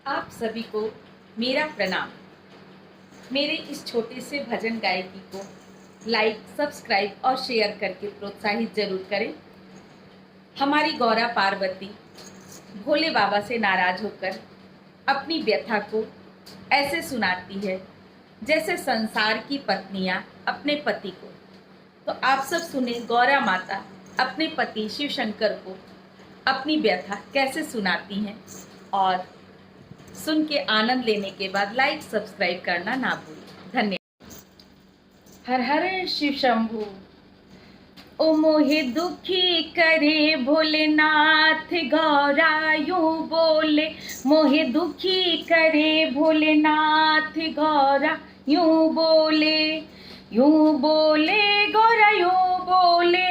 आप सभी को मेरा प्रणाम। मेरे इस छोटे से भजन गायकी को लाइक, सब्सक्राइब और शेयर करके प्रोत्साहित जरूर करें। हमारी गौरा पार्वती भोले बाबा से नाराज होकर अपनी व्यथा को ऐसे सुनाती है जैसे संसार की पत्नियां अपने पति को। तो आप सब सुने गौरा माता अपने पति शिव शंकर को अपनी व्यथा कैसे सुनाती हैं, और सुन के आनंद लेने के बाद लाइक सब्सक्राइब करना ना भूलें। धन्यवाद। हर हर शिव शंभु। ओ मोहे दुखी करे भोलेनाथ गौरा यूं बोले, मोहे दुखी करे भोलेनाथ गौरा यूं बोले, यूं बोले गौरा यूं बोले,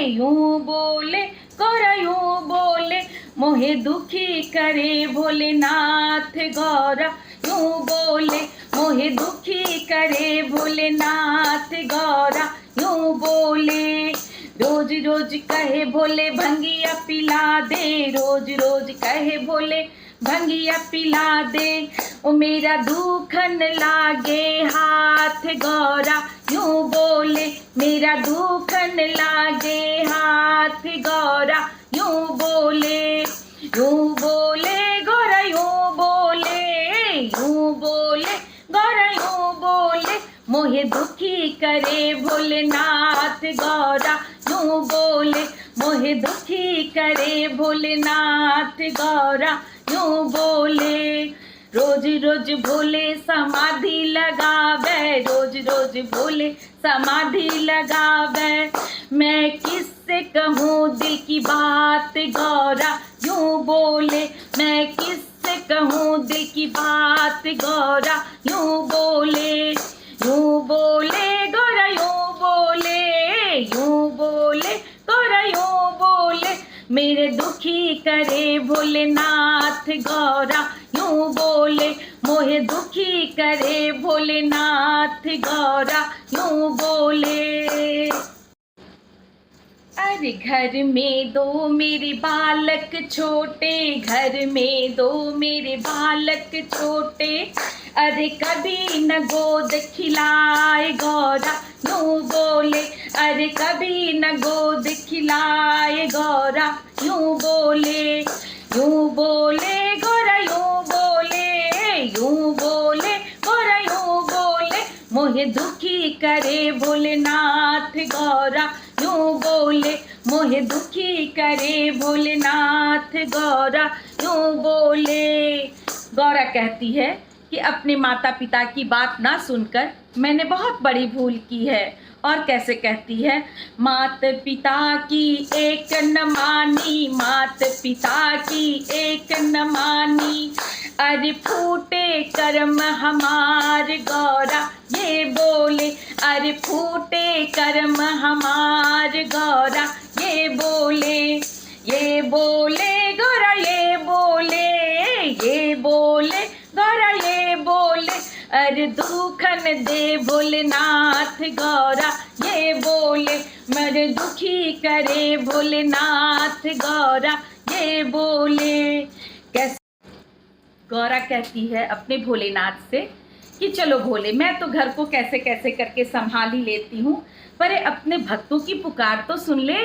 यूं बोले गौरा यूं बोले, मोहे दुखी करे भोलेनाथ गौरा यूं बोले, मोहे दुखी करे भोलेनाथ गौरा यूं बोले। रोज रोज कहे भोले भंगिया पिला दे, रोज रोज कहे भोले भंगिया पिला दे, ओ मेरा दुखन लागे हाथ गौरा यूं बोले, मेरा दुखन लागे हाथ गौरा यूं बोले, यूं बोले गौरा यूं बोले, यूं बोले गौरा यूं बोले, मोहे दुखी करे भोलेनाथ गौरा यूं बोले, मोहे दुखी करे भोलेनाथ गौरा यूं बोले। रोज रोज भोले समाधि लगावे, रोज रोज भोले समाधि लगावे, मैं किससे कहूँ दिल की बात गौरा यूं बोले, मैं किससे कहूँ दिल की बात गौरा यूं बोले, यूं बोले गौरा यूं बोले, यूं बोले गौरा यूं बोले, मेरे दुखी करे भोलेनाथ गौरा यूं बोले, मोहे दुखी करे भोलेनाथ गौरा यूं बोले। अरे घर में दो मेरे बालक छोटे, घर में दो मेरे बालक छोटे, अरे कभी न गोद खिलाए गौरा यूं बोले, अरे कभी न गोद खिलाए गौरा यूं बोले, यूं बोले गौरा यूं बोले, यूं बोले गौरा यूं बोले, मोहे दुखी करे भोलेनाथ गौरा यूं बोले, मोहे दुखी करे भोलेनाथ गौरा यूं बोले। गौरा कहती है कि अपने माता पिता की बात ना सुनकर मैंने बहुत बड़ी भूल की है। और कैसे कहती है, मात पिता की एक न मानी, मात पिता की एक न मानी, अरे फूटे कर्म हमार गौरा ये बोले, अरे फूटे कर्म हमार गौरा ये बोले, ये बोले गौरा ये बोले, ये बोले गौरा ये बोले, अरे दुखन दे भोलेनाथ गौरा ये बोले, मेरे दुखी करे भोलेनाथ गौरा ये बोले। कैसे गौरा कहती है अपने भोलेनाथ से कि चलो भोले, मैं तो घर को कैसे कैसे करके संभाल ही लेती हूँ, पर अपने भक्तों की पुकार तो सुन ले।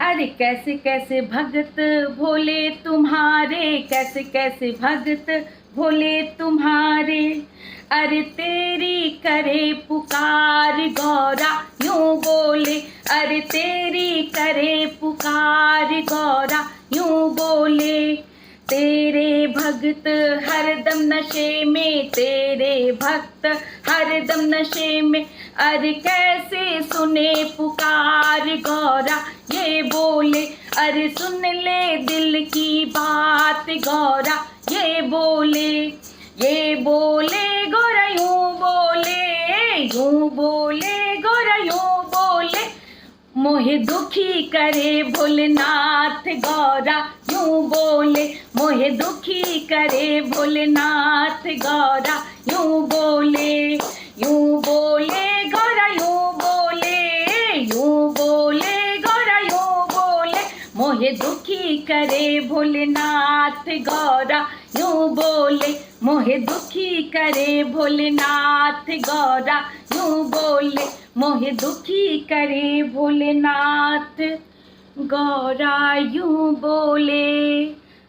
अरे कैसे कैसे भगत भोले तुम्हारे, कैसे कैसे भगत भोले तुम्हारे, अरे तेरी करे पुकार गौरा यूं बोले, अरे तेरी करे पुकार गौरा यूं बोले, तेरे भक्त हरदम नशे में, तेरे भक्त हरदम नशे में, अरे कैसे सुने पुकार गौरा ये बोले, अरे सुन ले दिल की बात गौरा ये बोले, ये बोले गौरा यूं बोले, यूं बोले गौरा यूं बोले, मोहे दुखी करे भोलेनाथ गौरा यूं बोले, मोहे दुखी करे भोलेनाथ गौरा यूं बोले, यूं बोले गौरा यूं बोले, यूं बोले गौरा यूं बोले, मोहे दुखी करे भोलेनाथ गौरा यूं बोले मोहे दुखी करे भोलेनाथ गौरा, यूं बोले मोहे दुखी करे भोलेनाथ गौरा, यूं बोले।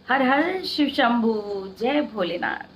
हर हर शिव शंभू, जय भोलेनाथ।